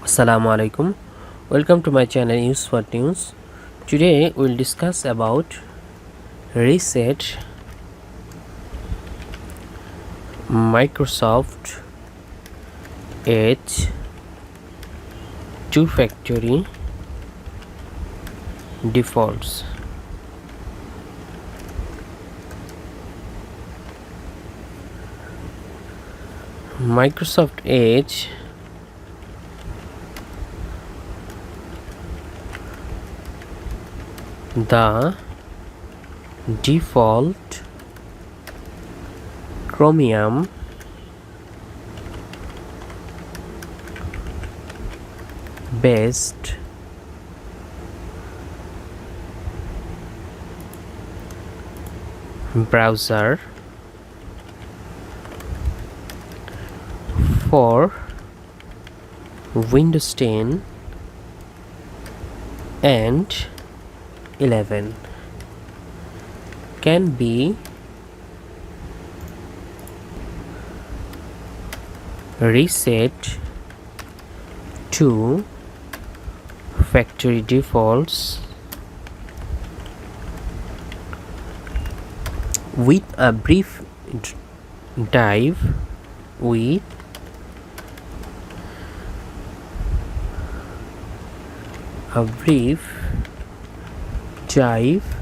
Assalamu alaikum. Welcome to my channel News for News. Today we'll discuss about reset Microsoft Edge two factory defaults. Microsoft Edge the default Chromium based browser for Windows 10 and 11 can be reset to factory defaults with a brief dive with a brief dive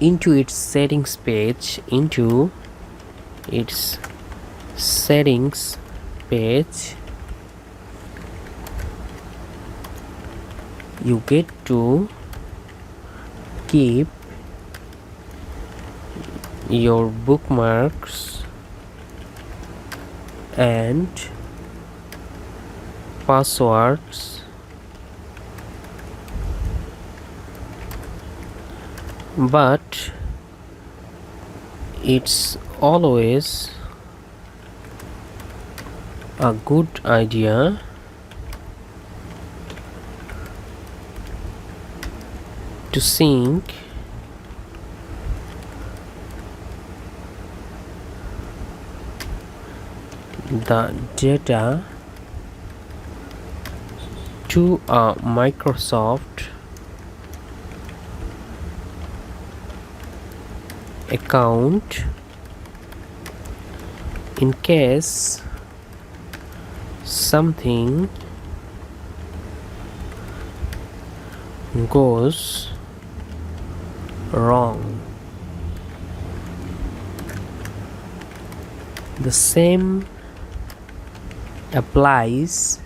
into its settings page you get to keep your bookmarks and passwords, but it's always a good idea to sync the data to a Microsoft account in case something goes wrong. The same applies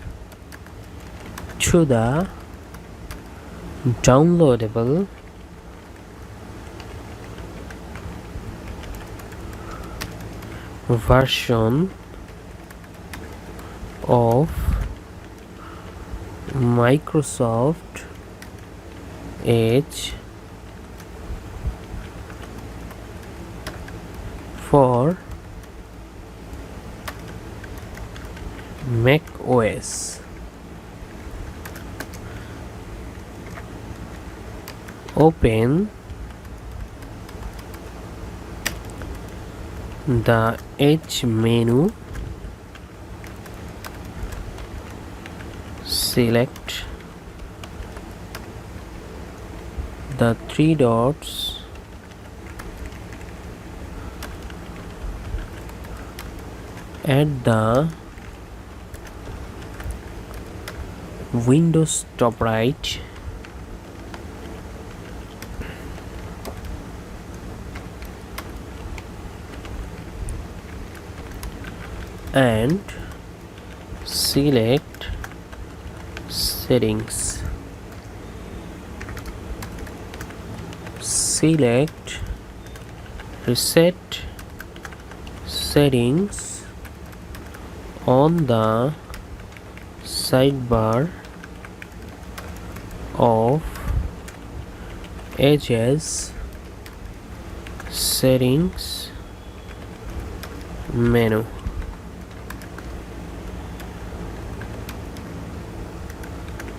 to the downloadable version of Microsoft Edge for Mac OS. Open the Edge menu, select the three dots at the Windows top right and select settings. Select reset settings on the sidebar of Edge's settings menu.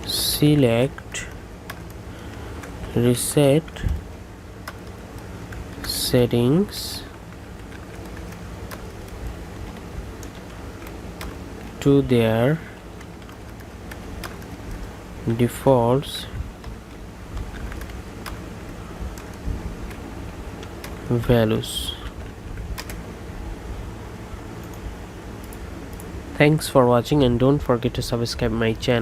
Select reset settings to their defaults values. Thanks for watching and don't forget to subscribe my channel.